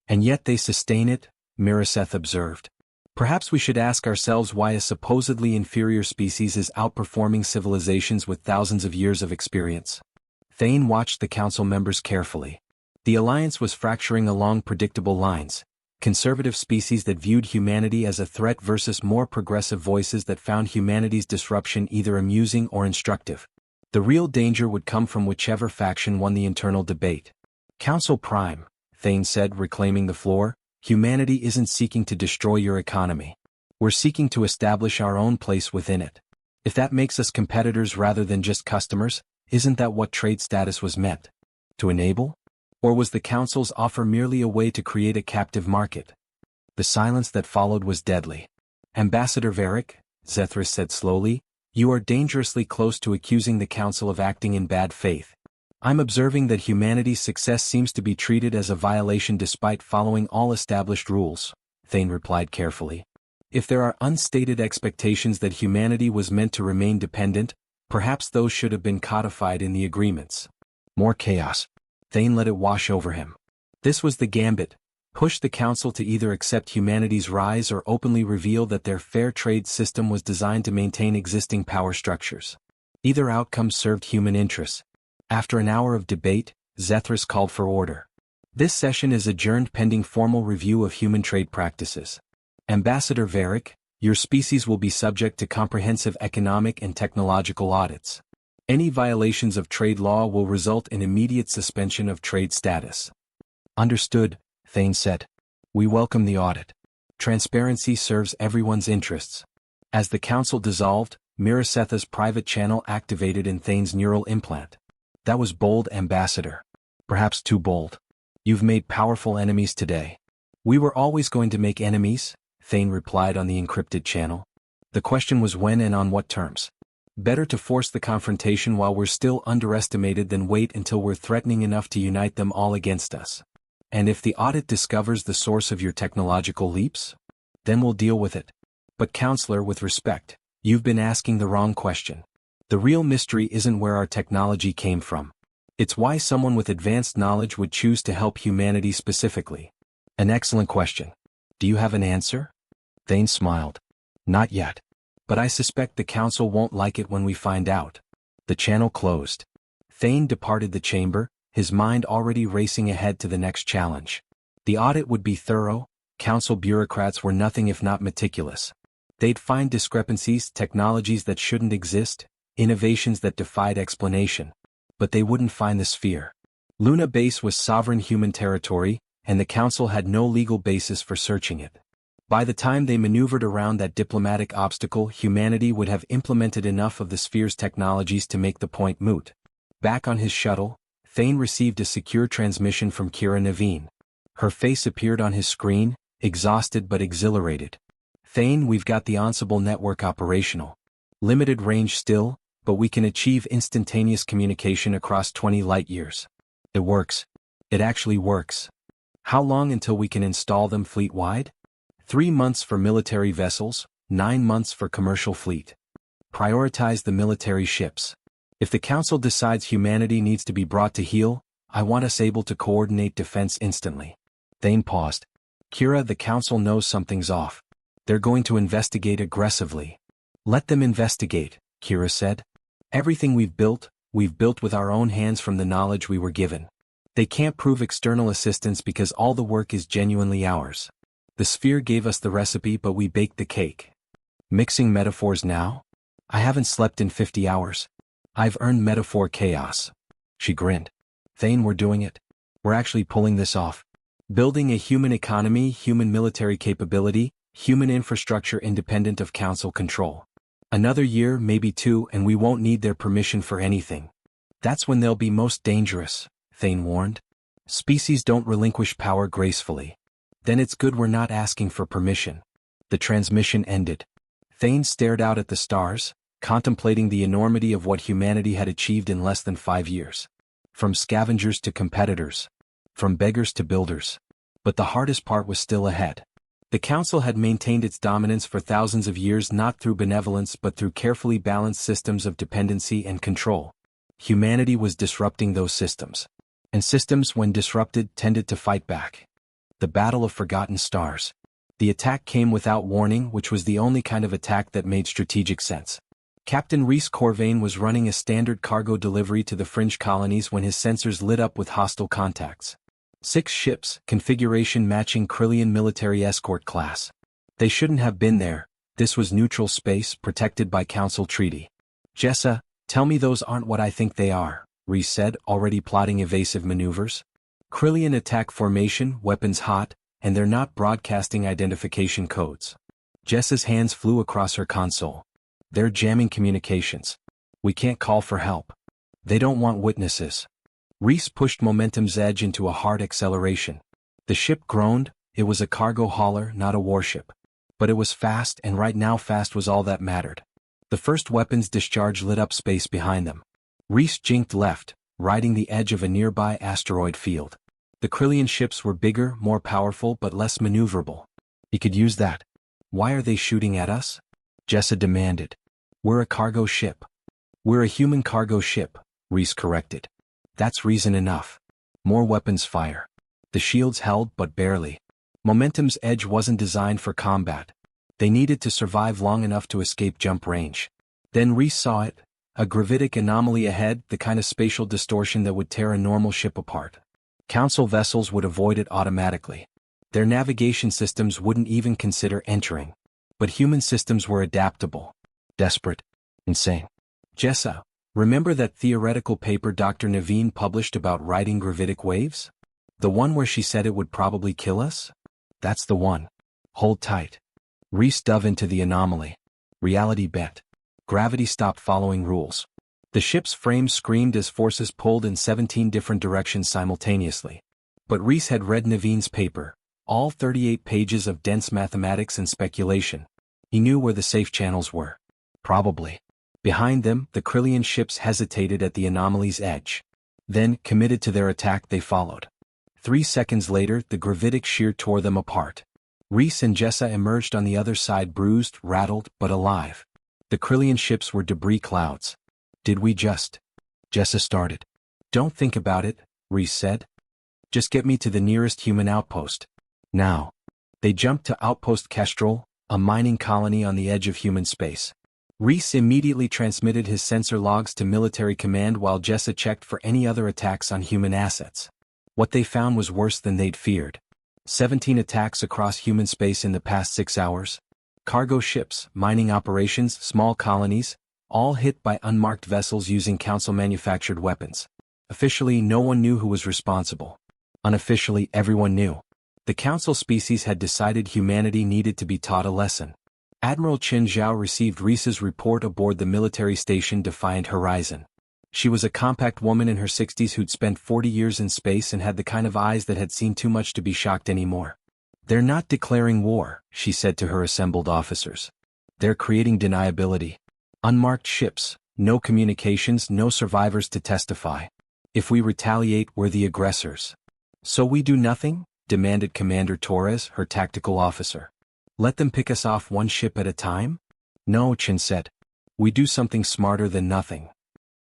And yet they sustain it," Miraseth observed. "Perhaps we should ask ourselves why a supposedly inferior species is outperforming civilizations with thousands of years of experience." Thane watched the council members carefully. The alliance was fracturing along predictable lines. Conservative species that viewed humanity as a threat versus more progressive voices that found humanity's disruption either amusing or instructive. The real danger would come from whichever faction won the internal debate. "Council Prime," Thane said, reclaiming the floor, "humanity isn't seeking to destroy your economy. We're seeking to establish our own place within it. If that makes us competitors rather than just customers, isn't that what trade status was meant to enable? Or was the Council's offer merely a way to create a captive market? The silence that followed was deadly. Ambassador Varric, Zethris said slowly, you are dangerously close to accusing the Council of acting in bad faith. I'm observing that humanity's success seems to be treated as a violation despite following all established rules, Thane replied carefully. If there are unstated expectations that humanity was meant to remain dependent, perhaps those should have been codified in the agreements. More chaos. Thane let it wash over him. This was the gambit. Push the Council to either accept humanity's rise or openly reveal that their fair trade system was designed to maintain existing power structures. Either outcome served human interests. After an hour of debate, Zethris called for order. This session is adjourned pending formal review of human trade practices. Ambassador Varric, your species will be subject to comprehensive economic and technological audits. Any violations of trade law will result in immediate suspension of trade status. Understood, Thane said. We welcome the audit. Transparency serves everyone's interests. As the Council dissolved, Mirasetha's private channel activated in Thane's neural implant. That was bold, Ambassador. Perhaps too bold. You've made powerful enemies today. We were always going to make enemies, Thane replied on the encrypted channel. The question was when and on what terms. Better to force the confrontation while we're still underestimated than wait until we're threatening enough to unite them all against us. And if the audit discovers the source of your technological leaps? Then we'll deal with it. But Counselor, with respect, you've been asking the wrong question. The real mystery isn't where our technology came from. It's why someone with advanced knowledge would choose to help humanity specifically. An excellent question. Do you have an answer? Thane smiled. Not yet. But I suspect the Council won't like it when we find out. The channel closed. Thane departed the chamber, his mind already racing ahead to the next challenge. The audit would be thorough. Council bureaucrats were nothing if not meticulous. They'd find discrepancies, technologies that shouldn't exist, innovations that defied explanation. But they wouldn't find the sphere. Luna Base was sovereign human territory, and the Council had no legal basis for searching it. By the time they maneuvered around that diplomatic obstacle, humanity would have implemented enough of the sphere's technologies to make the point moot. Back on his shuttle, Thane received a secure transmission from Kira Naveen. Her face appeared on his screen, exhausted but exhilarated. Thane, we've got the Ensemble network operational. Limited range still, but we can achieve instantaneous communication across 20 light-years. It works. It actually works. How long until we can install them fleet-wide? 3 months for military vessels, 9 months for commercial fleet. Prioritize the military ships. If the Council decides humanity needs to be brought to heel, I want us able to coordinate defense instantly. Thane paused. Kira, the Council knows something's off. They're going to investigate aggressively. Let them investigate, Kira said. Everything we've built with our own hands from the knowledge we were given. They can't prove external assistance because all the work is genuinely ours. The sphere gave us the recipe, but we baked the cake. Mixing metaphors now? I haven't slept in 50 hours. I've earned metaphor chaos. She grinned. Thane, we're doing it. We're actually pulling this off. Building a human economy, human military capability, human infrastructure independent of Council control. Another year, maybe 2, and we won't need their permission for anything. That's when they'll be most dangerous, Thane warned. Species don't relinquish power gracefully. Then it's good we're not asking for permission. The transmission ended. Thane stared out at the stars, contemplating the enormity of what humanity had achieved in less than 5 years. From scavengers to competitors. From beggars to builders. But the hardest part was still ahead. The Council had maintained its dominance for thousands of years not through benevolence but through carefully balanced systems of dependency and control. Humanity was disrupting those systems. And systems, when disrupted, tended to fight back. The Battle of Forgotten Stars. The attack came without warning, which was the only kind of attack that made strategic sense. Captain Rhys Corvain was running a standard cargo delivery to the fringe colonies when his sensors lit up with hostile contacts. 6 ships, configuration matching Krillian military escort class. They shouldn't have been there. This was neutral space, protected by Council treaty. Jessa, tell me those aren't what I think they are, Rhys said, already plotting evasive maneuvers. Krillian attack formation, weapons hot, and they're not broadcasting identification codes. Jessa's hands flew across her console. They're jamming communications. We can't call for help. They don't want witnesses. Reese pushed Momentum's edge into a hard acceleration. The ship groaned. It was a cargo hauler, not a warship. But it was fast, and right now fast was all that mattered. The first weapon's discharge lit up space behind them. Reese jinked left, riding the edge of a nearby asteroid field. The Krillian ships were bigger, more powerful, but less maneuverable. He could use that. Why are they shooting at us? Jessa demanded. We're a cargo ship. We're a human cargo ship, Reese corrected. That's reason enough. More weapons fire. The shields held, but barely. Momentum's edge wasn't designed for combat. They needed to survive long enough to escape jump range. Then Reese saw it, a gravitic anomaly ahead, the kind of spatial distortion that would tear a normal ship apart. Council vessels would avoid it automatically. Their navigation systems wouldn't even consider entering. But human systems were adaptable. Desperate. Insane. Jessa, remember that theoretical paper Dr. Naveen published about riding gravitic waves? The one where she said it would probably kill us? That's the one. Hold tight. Reese dove into the anomaly. Reality bent. Gravity stopped following rules. The ship's frame screamed as forces pulled in 17 different directions simultaneously. But Reese had read Naveen's paper, all 38 pages of dense mathematics and speculation. He knew where the safe channels were. Probably. Behind them, the Krillian ships hesitated at the anomaly's edge. Then, committed to their attack, they followed. 3 seconds later, the gravitic shear tore them apart. Reese and Jessa emerged on the other side bruised, rattled, but alive. The Krillian ships were debris clouds. Did we just? Jessa started. Don't think about it, Reese said. Just get me to the nearest human outpost. Now. They jumped to Outpost Kestrel, a mining colony on the edge of human space. Reese immediately transmitted his sensor logs to military command while Jessa checked for any other attacks on human assets. What they found was worse than they'd feared. 17 attacks across human space in the past 6 hours. Cargo ships, mining operations, small colonies, all hit by unmarked vessels using Council-manufactured weapons. Officially, no one knew who was responsible. Unofficially, everyone knew. The Council species had decided humanity needed to be taught a lesson. Admiral Qin Zhao received Reese's report aboard the military station Defiant Horizon. She was a compact woman in her 60s who'd spent 40 years in space and had the kind of eyes that had seen too much to be shocked anymore. They're not declaring war, she said to her assembled officers. They're creating deniability. Unmarked ships, no communications, no survivors to testify. If we retaliate, we're the aggressors. So we do nothing? Demanded Commander Torres, her tactical officer. Let them pick us off one ship at a time? No, Qin said. We do something smarter than nothing.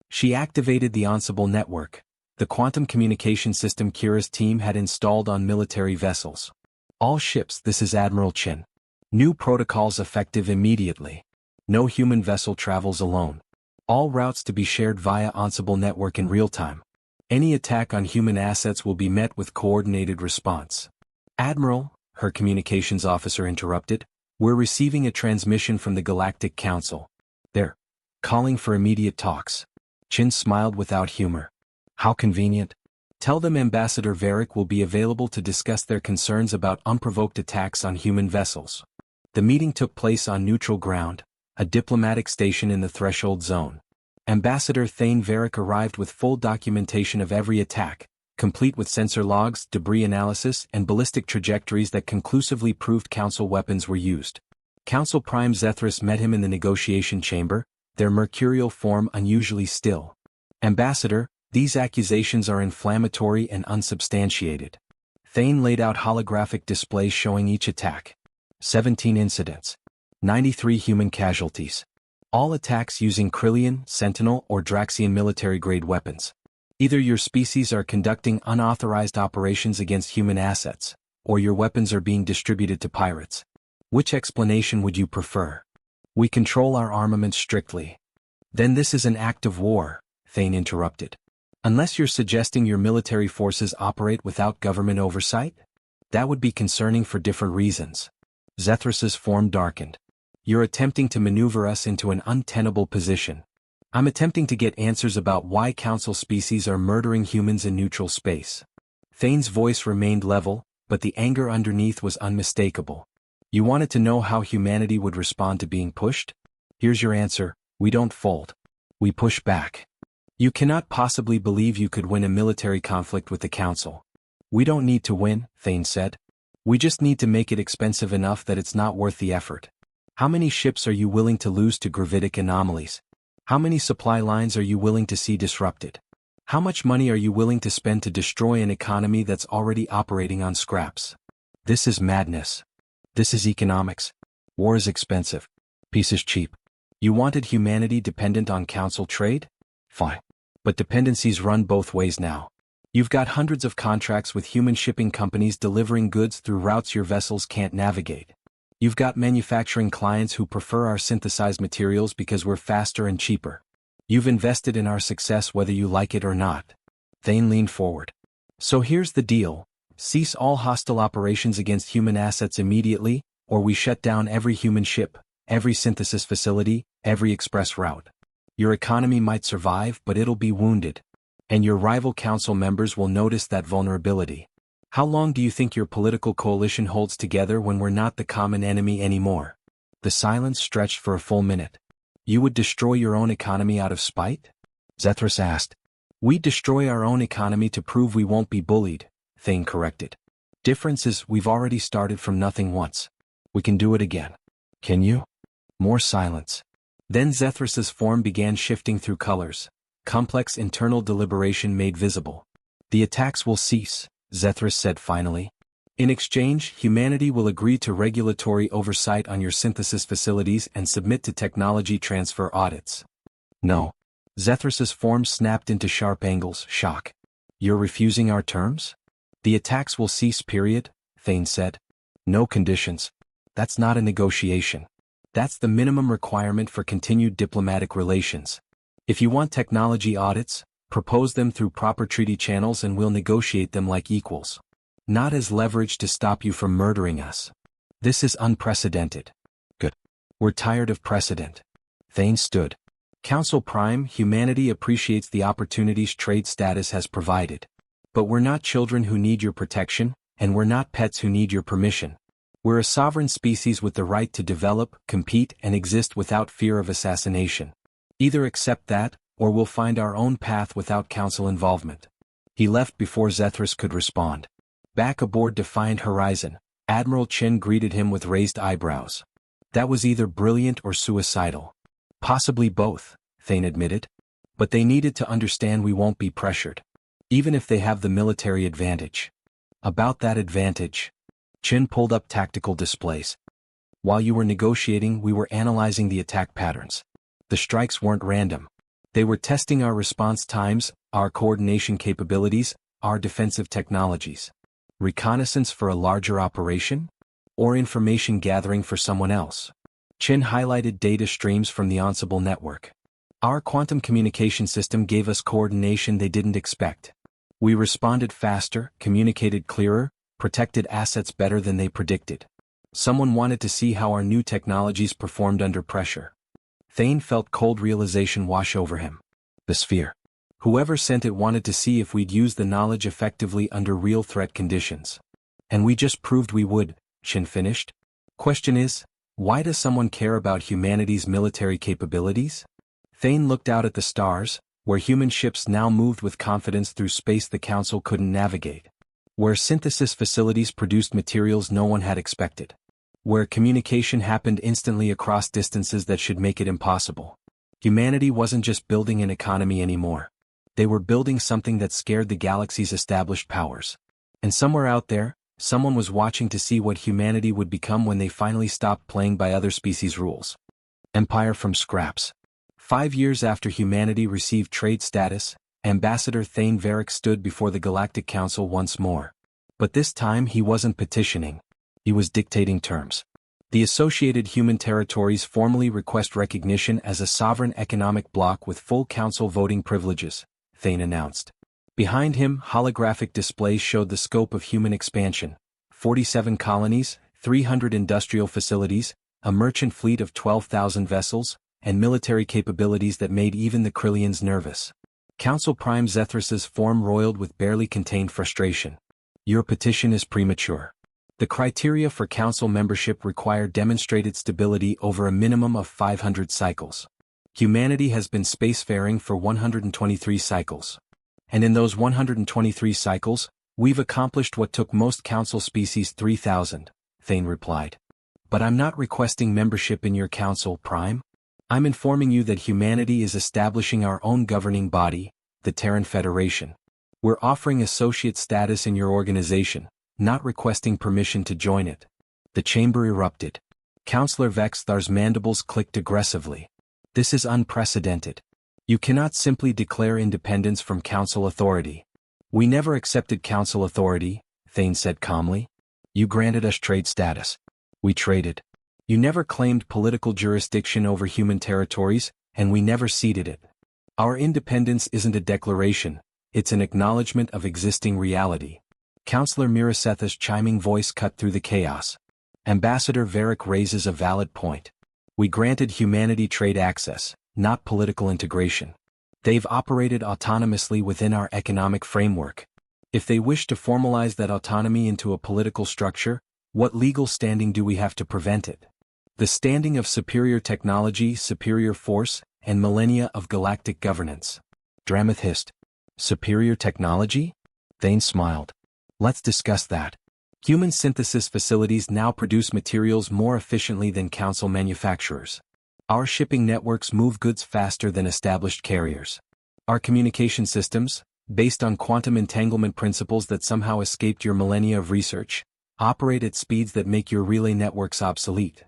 She activated the Ensemble network, the quantum communication system Kira's team had installed on military vessels. All ships, this is Admiral Qin. New protocols effective immediately. No human vessel travels alone. All routes to be shared via Ensemble network in real time. Any attack on human assets will be met with coordinated response. Admiral, her communications officer interrupted, we're receiving a transmission from the Galactic Council. They're calling for immediate talks. Qin smiled without humor. How convenient. Tell them Ambassador Varric will be available to discuss their concerns about unprovoked attacks on human vessels. The meeting took place on neutral ground, a diplomatic station in the threshold zone. Ambassador Thane Varric arrived with full documentation of every attack, complete with sensor logs, debris analysis, and ballistic trajectories that conclusively proved Council weapons were used. Council Prime Zethris met him in the negotiation chamber, their mercurial form unusually still. Ambassador, these accusations are inflammatory and unsubstantiated. Thane laid out holographic displays showing each attack. 17 incidents. 93 human casualties. All attacks using Krillian, Sentinel, or Draxian military-grade weapons. Either your species are conducting unauthorized operations against human assets, or your weapons are being distributed to pirates. Which explanation would you prefer? We control our armaments strictly. Then this is an act of war, Thane interrupted. Unless you're suggesting your military forces operate without government oversight? That would be concerning for different reasons. Zethris's form darkened. You're attempting to maneuver us into an untenable position. I'm attempting to get answers about why Council species are murdering humans in neutral space. Thane's voice remained level, but the anger underneath was unmistakable. You wanted to know how humanity would respond to being pushed? Here's your answer: we don't fold. We push back. You cannot possibly believe you could win a military conflict with the Council. We don't need to win, Thane said. We just need to make it expensive enough that it's not worth the effort. How many ships are you willing to lose to gravitic anomalies? How many supply lines are you willing to see disrupted? How much money are you willing to spend to destroy an economy that's already operating on scraps? This is madness. This is economics. War is expensive. Peace is cheap. You wanted humanity dependent on Council trade? Fine. But dependencies run both ways now. You've got hundreds of contracts with human shipping companies delivering goods through routes your vessels can't navigate. You've got manufacturing clients who prefer our synthesized materials because we're faster and cheaper. You've invested in our success whether you like it or not. Thane leaned forward. So here's the deal. Cease all hostile operations against human assets immediately, or we shut down every human ship, every synthesis facility, every express route. Your economy might survive, but it'll be wounded. And your rival Council members will notice that vulnerability. How long do you think your political coalition holds together when we're not the common enemy anymore? The silence stretched for a full minute. You would destroy your own economy out of spite? Zethris asked. We'd destroy our own economy to prove we won't be bullied, Thane corrected. Difference is we've already started from nothing once. We can do it again. Can you? More silence. Then Zethris's form began shifting through colors. Complex internal deliberation made visible. The attacks will cease, Zethris said finally. In exchange, humanity will agree to regulatory oversight on your synthesis facilities and submit to technology transfer audits. No. Zethris's form snapped into sharp angles, shock. You're refusing our terms? The attacks will cease, period, Thane said. No conditions. That's not a negotiation. That's the minimum requirement for continued diplomatic relations. If you want technology audits, propose them through proper treaty channels and we'll negotiate them like equals. Not as leverage to stop you from murdering us. This is unprecedented. Good. We're tired of precedent. Thane stood. Council Prime, humanity appreciates the opportunities trade status has provided. But we're not children who need your protection, and we're not pets who need your permission. We're a sovereign species with the right to develop, compete, and exist without fear of assassination. Either accept that, or we'll find our own path without Council involvement. He left before Zethris could respond. Back aboard Defiant Horizon, Admiral Chin greeted him with raised eyebrows. That was either brilliant or suicidal. Possibly both, Thane admitted. But they needed to understand we won't be pressured. Even if they have the military advantage. About that advantage. Chin pulled up tactical displays. While you were negotiating, we were analyzing the attack patterns. The strikes weren't random. They were testing our response times, our coordination capabilities, our defensive technologies. Reconnaissance for a larger operation? Or information gathering for someone else? Chin highlighted data streams from the Ensemble network. Our quantum communication system gave us coordination they didn't expect. We responded faster, communicated clearer, protected assets better than they predicted. Someone wanted to see how our new technologies performed under pressure. Thane felt cold realization wash over him. The sphere. Whoever sent it wanted to see if we'd use the knowledge effectively under real threat conditions. And we just proved we would, Chin finished. Question is, why does someone care about humanity's military capabilities? Thane looked out at the stars, where human ships now moved with confidence through space the Council couldn't navigate. Where synthesis facilities produced materials no one had expected. Where communication happened instantly across distances that should make it impossible. Humanity wasn't just building an economy anymore. They were building something that scared the galaxy's established powers. And somewhere out there, someone was watching to see what humanity would become when they finally stopped playing by other species' rules. Empire from scraps. 5 years after humanity received trade status, Ambassador Thane Varric stood before the Galactic Council once more. But this time he wasn't petitioning. He was dictating terms. The associated human territories formally request recognition as a sovereign economic bloc with full council voting privileges, Thane announced. Behind him, holographic displays showed the scope of human expansion. 47 colonies, 300 industrial facilities, a merchant fleet of 12,000 vessels, and military capabilities that made even the Krillians nervous. Council Prime Zethris's form roiled with barely contained frustration. Your petition is premature. The criteria for council membership require demonstrated stability over a minimum of 500 cycles. Humanity has been spacefaring for 123 cycles. And in those 123 cycles, we've accomplished what took most council species 3,000, Thane replied. But I'm not requesting membership in your council, Prime. I'm informing you that humanity is establishing our own governing body, the Terran Federation. We're offering associate status in your organization, not requesting permission to join it. The chamber erupted. Councillor Vexthar's mandibles clicked aggressively. This is unprecedented. You cannot simply declare independence from council authority. We never accepted council authority, Thane said calmly. You granted us trade status. We traded. You never claimed political jurisdiction over human territories, and we never ceded it. Our independence isn't a declaration, it's an acknowledgement of existing reality. Councillor Mirasetha's chiming voice cut through the chaos. Ambassador Varric raises a valid point. We granted humanity trade access, not political integration. They've operated autonomously within our economic framework. If they wish to formalize that autonomy into a political structure, what legal standing do we have to prevent it? The standing of superior technology, superior force, and millennia of galactic governance. Dramath hissed. Superior technology? Thane smiled. Let's discuss that. Human synthesis facilities now produce materials more efficiently than council manufacturers. Our shipping networks move goods faster than established carriers. Our communication systems, based on quantum entanglement principles that somehow escaped your millennia of research, operate at speeds that make your relay networks obsolete.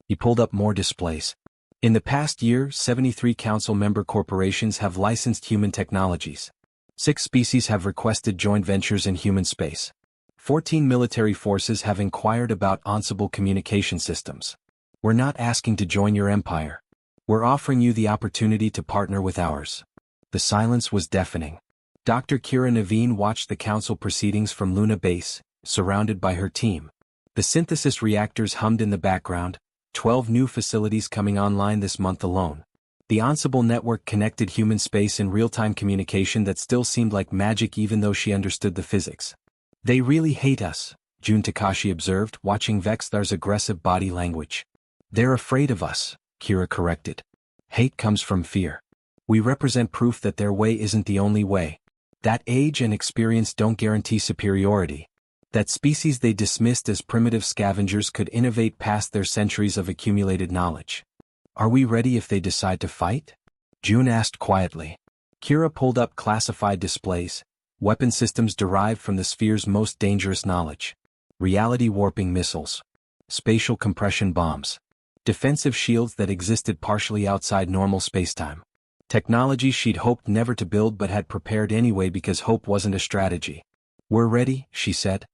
He pulled up more displays. In the past year, 73 council member corporations have licensed human technologies. 6 species have requested joint ventures in human space. 14 military forces have inquired about Ansible communication systems. We're not asking to join your empire. We're offering you the opportunity to partner with ours. The silence was deafening. Dr. Kira Naveen watched the council proceedings from Luna Base, surrounded by her team. The synthesis reactors hummed in the background, 12 new facilities coming online this month alone. The Ansible network connected human space in real-time communication that still seemed like magic even though she understood the physics. They really hate us, Jun Takashi observed, watching Vexthar's aggressive body language. They're afraid of us, Kira corrected. Hate comes from fear. We represent proof that their way isn't the only way. That age and experience don't guarantee superiority. That species they dismissed as primitive scavengers could innovate past their centuries of accumulated knowledge. Are we ready if they decide to fight? June asked quietly. Kira pulled up classified displays, weapon systems derived from the sphere's most dangerous knowledge. Reality warping missiles. Spatial compression bombs. Defensive shields that existed partially outside normal spacetime. Technology she'd hoped never to build but had prepared anyway because hope wasn't a strategy. We're ready, she said.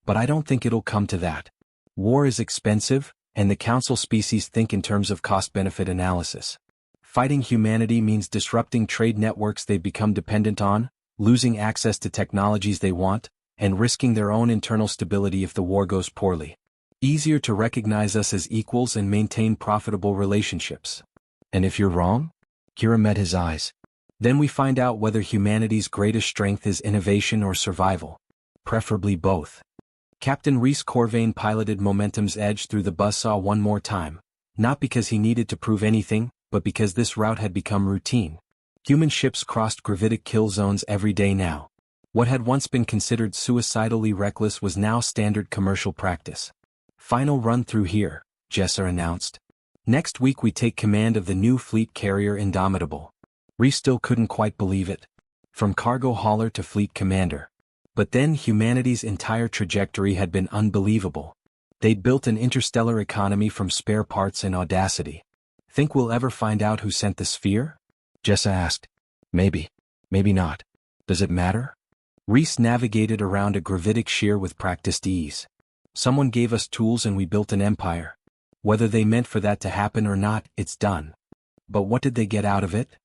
But I don't think it'll come to that. War is expensive, and the council species think in terms of cost-benefit analysis. Fighting humanity means disrupting trade networks they've become dependent on, losing access to technologies they want, and risking their own internal stability if the war goes poorly. Easier to recognize us as equals and maintain profitable relationships. And if you're wrong? Kira met his eyes. Then we find out whether humanity's greatest strength is innovation or survival. Preferably both. Captain Rhys Corvain piloted Momentum's Edge through the buzzsaw one more time, not because he needed to prove anything, but because this route had become routine. Human ships crossed gravitic kill zones every day now. What had once been considered suicidally reckless was now standard commercial practice. Final run through here, Jesser announced. Next week we take command of the new fleet carrier Indomitable. Rhys still couldn't quite believe it. From cargo hauler to fleet commander. But then humanity's entire trajectory had been unbelievable. They'd built an interstellar economy from spare parts and audacity. Think we'll ever find out who sent the sphere? Jessa asked. Maybe. Maybe not. Does it matter? Rhys navigated around a gravitic shear with practiced ease. Someone gave us tools and we built an empire. Whether they meant for that to happen or not, it's done. But what did they get out of it?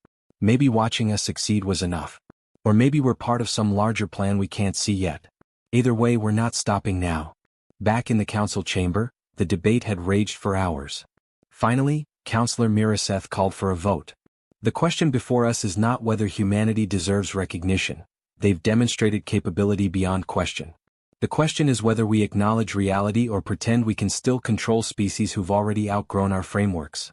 Maybe watching us succeed was enough. Or maybe we're part of some larger plan we can't see yet. Either way, we're not stopping now. Back in the council chamber, the debate had raged for hours. Finally, Councillor Miraseth called for a vote. The question before us is not whether humanity deserves recognition. They've demonstrated capability beyond question. The question is whether we acknowledge reality or pretend we can still control species who've already outgrown our frameworks.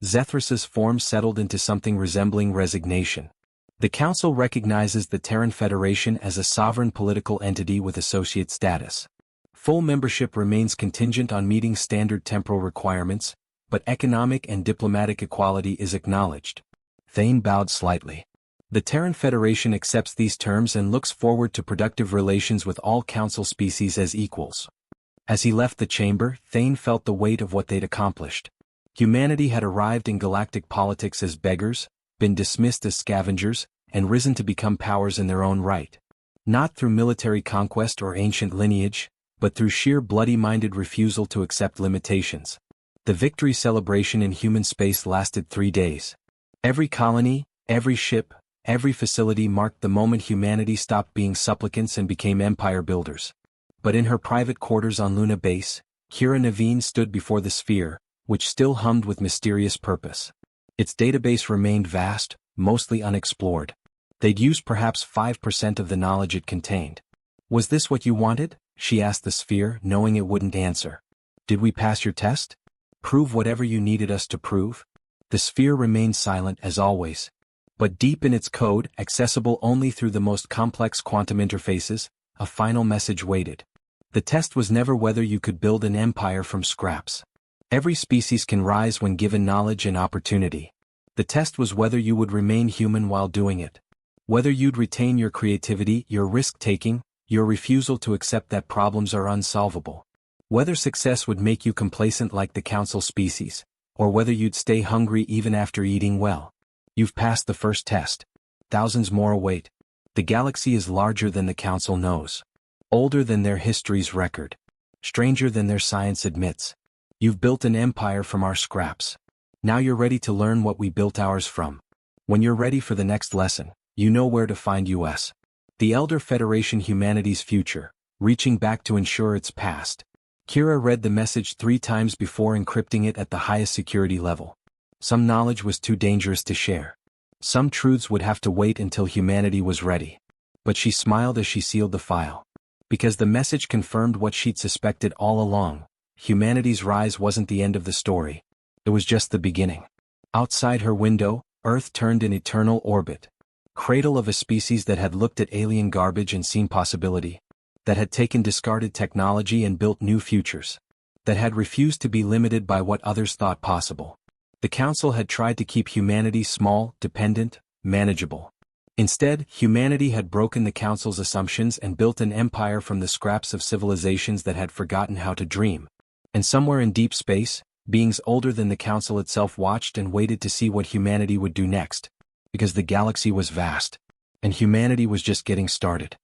Zethris's form settled into something resembling resignation. The Council recognizes the Terran Federation as a sovereign political entity with associate status. Full membership remains contingent on meeting standard temporal requirements, but economic and diplomatic equality is acknowledged. Thane bowed slightly. The Terran Federation accepts these terms and looks forward to productive relations with all Council species as equals. As he left the chamber, Thane felt the weight of what they'd accomplished. Humanity had arrived in galactic politics as beggars, been dismissed as scavengers, and risen to become powers in their own right. Not through military conquest or ancient lineage, but through sheer bloody-minded refusal to accept limitations. The victory celebration in human space lasted 3 days. Every colony, every ship, every facility marked the moment humanity stopped being supplicants and became empire builders. But in her private quarters on Luna Base, Kira Naveen stood before the sphere, which still hummed with mysterious purpose. Its database remained vast, mostly unexplored. They'd used perhaps 5% of the knowledge it contained. "Was this what you wanted?" she asked the sphere, knowing it wouldn't answer. "Did we pass your test? Prove whatever you needed us to prove?" The sphere remained silent as always. But deep in its code, accessible only through the most complex quantum interfaces, a final message waited. The test was never whether you could build an empire from scraps. Every species can rise when given knowledge and opportunity. The test was whether you would remain human while doing it. Whether you'd retain your creativity, your risk-taking, your refusal to accept that problems are unsolvable. Whether success would make you complacent like the Council species, or whether you'd stay hungry even after eating well. You've passed the first test. Thousands more await. The galaxy is larger than the Council knows. Older than their history's record. Stranger than their science admits. You've built an empire from our scraps. Now you're ready to learn what we built ours from. When you're ready for the next lesson, you know where to find us. The Elder Federation, humanity's future, reaching back to ensure its past. Kira read the message 3 times before encrypting it at the highest security level. Some knowledge was too dangerous to share. Some truths would have to wait until humanity was ready. But she smiled as she sealed the file. Because the message confirmed what she'd suspected all along. Humanity's rise wasn't the end of the story. It was just the beginning. Outside her window, Earth turned in eternal orbit. Cradle of a species that had looked at alien garbage and seen possibility. That had taken discarded technology and built new futures. That had refused to be limited by what others thought possible. The Council had tried to keep humanity small, dependent, manageable. Instead, humanity had broken the Council's assumptions and built an empire from the scraps of civilizations that had forgotten how to dream. And somewhere in deep space, beings older than the Council itself watched and waited to see what humanity would do next. Because the galaxy was vast. And humanity was just getting started.